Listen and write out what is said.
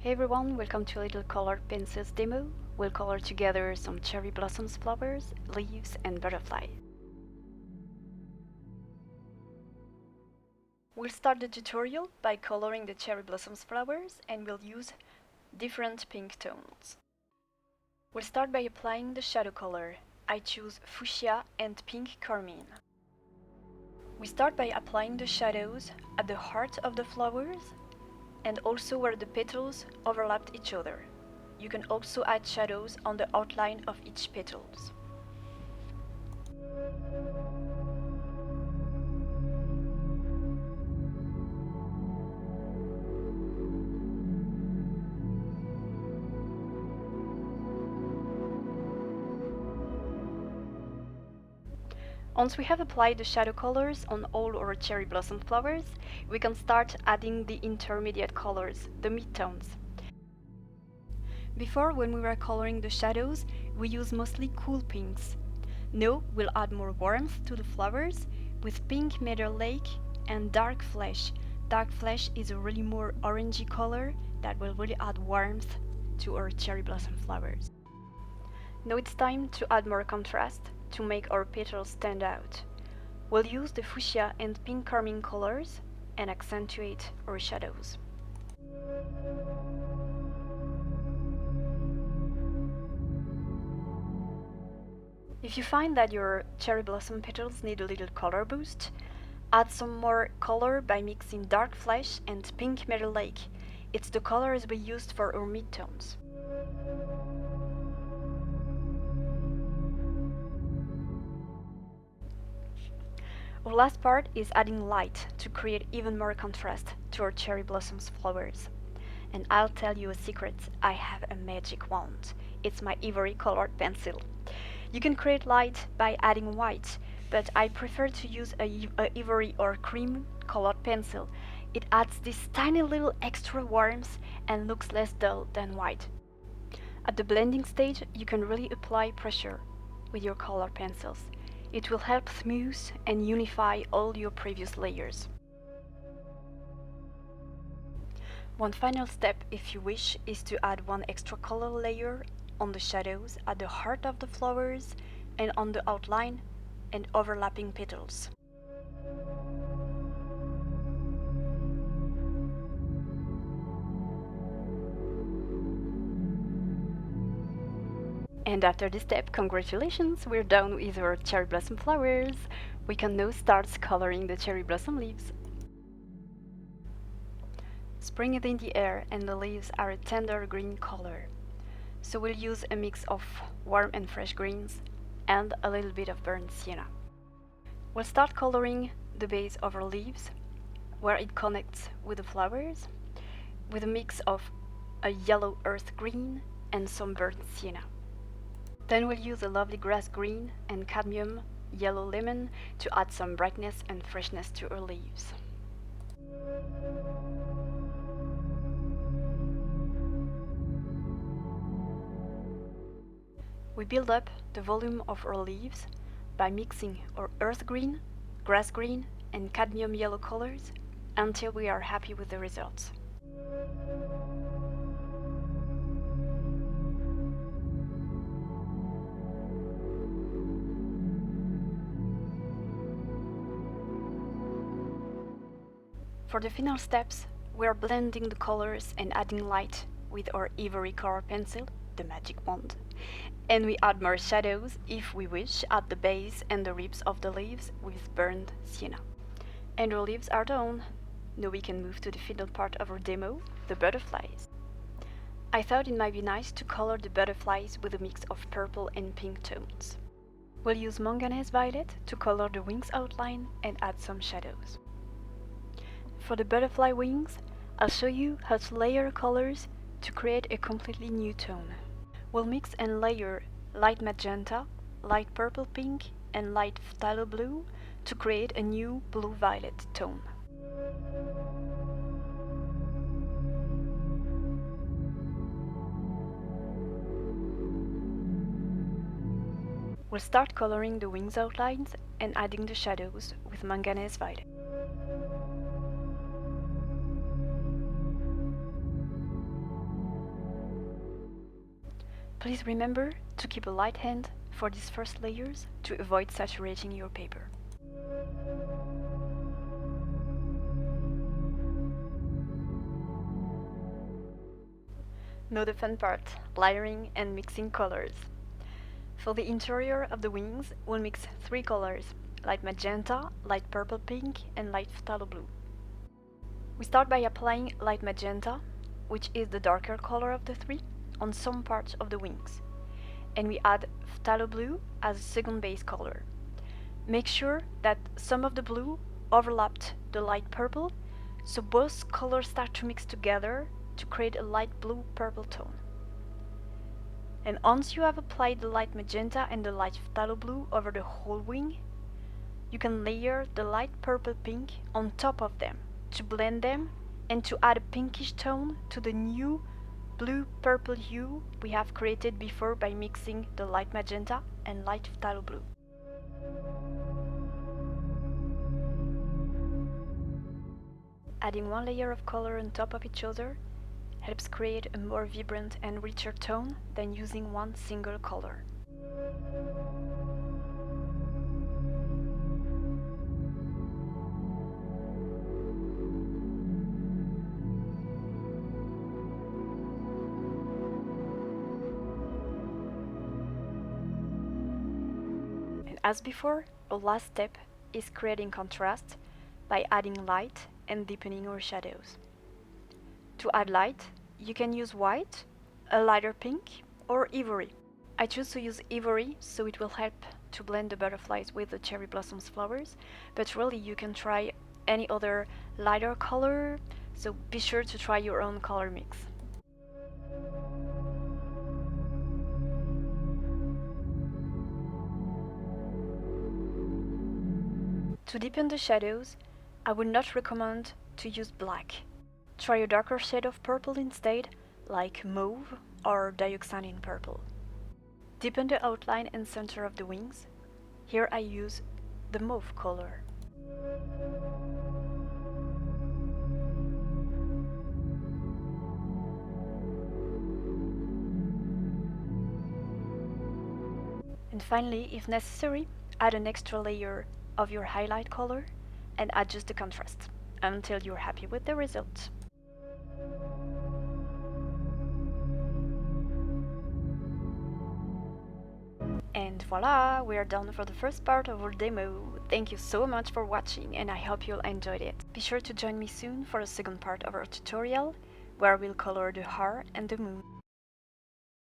Hey everyone, welcome to a little colored pencils demo. We'll color together some cherry blossoms flowers, leaves and butterflies. We'll start the tutorial by coloring the cherry blossoms flowers and we'll use different pink tones. We'll start by applying the shadow color. I choose Fuchsia and Pink carmine. We start by applying the shadows at the heart of the flowers and also where the petals overlapped each other. You can also add shadows on the outline of each petals. Once we have applied the shadow colors on all our cherry blossom flowers, we can start adding the intermediate colors, the midtones. Before, when we were coloring the shadows, we used mostly cool pinks. Now we'll add more warmth to the flowers with pink meadow lake and dark flesh. Dark flesh is a really more orangey color that will really add warmth to our cherry blossom flowers. Now it's time to add more contrast to make our petals stand out. We'll use the fuchsia and pink carmine colors and accentuate our shadows. If you find that your cherry blossom petals need a little color boost, add some more color by mixing dark flesh and pink meadow lake. It's the colors we used for our midtones. Our last part is adding light to create even more contrast to our cherry blossoms flowers. And I'll tell you a secret, I have a magic wand. It's my Ivory colored pencil. You can create light by adding white, but I prefer to use a ivory or cream colored pencil. It adds this tiny little extra warmth and looks less dull than white. At the blending stage, you can really apply pressure with your colored pencils. It will help smooth and unify all your previous layers. One final step, if you wish, is to add one extra color layer on the shadows at the heart of the flowers and on the outline and overlapping petals. And after this step, congratulations, we're done with our cherry blossom flowers. We can now start coloring the cherry blossom leaves. Spring is in the air and the leaves are a tender green color. So we'll use a mix of warm and fresh greens and a little bit of burnt sienna. We'll start coloring the base of our leaves, where it connects with the flowers, with a mix of a yellow earth green and some burnt sienna. Then we'll use a lovely grass green and cadmium yellow lemon to add some brightness and freshness to our leaves. We build up the volume of our leaves by mixing our earth green, grass green and cadmium yellow colors until we are happy with the results. For the final steps, we are blending the colors and adding light with our Ivory color pencil, the magic wand. And we add more shadows, if we wish, at the base and the ribs of the leaves with burnt sienna. And our leaves are done. Now we can move to the final part of our demo, the butterflies. I thought it might be nice to color the butterflies with a mix of purple and pink tones. We'll use manganese violet to color the wings outline and add some shadows. For the butterfly wings, I'll show you how to layer colors to create a completely new tone. We'll mix and layer light magenta, light purple pink and light phtalo blue to create a new blue-violet tone. We'll start coloring the wings outlines and adding the shadows with manganese violet. Please remember to keep a light hand for these first layers to avoid saturating your paper. Now the fun part, layering and mixing colors. For the interior of the wings, we'll mix 3 colors, light magenta, light purple pink, and light phthalo blue. We start by applying light magenta, which is the darker color of the 3, on some parts of the wings, and we add phthalo blue as a second base color. Make sure that some of the blue overlapped the light purple, so both colors start to mix together to create a light blue-purple tone. And once you have applied the light magenta and the light phthalo blue over the whole wing, you can layer the light purple pink on top of them to blend them and to add a pinkish tone to the new blue-purple hue we have created before by mixing the light magenta and light phthalo blue. Adding one layer of color on top of each other helps create a more vibrant and richer tone than using one single color. And as before, our last step is creating contrast by adding light and deepening our shadows. To add light, you can use white, a lighter pink, or ivory. I choose to use ivory so it will help to blend the butterflies with the cherry blossoms flowers, but really you can try any other lighter color, so be sure to try your own color mix. To deepen the shadows, I would not recommend to use black. Try a darker shade of purple instead, like mauve or dioxazine purple. Deepen the outline and center of the wings. Here I use the mauve color. And finally, if necessary, add an extra layer of your highlight color and adjust the contrast until you're happy with the result. And voila, we are done for the first part of our demo. Thank you so much for watching and I hope you'll enjoyed it. Be sure to join me soon for the second part of our tutorial, where we'll color the hare and the moon.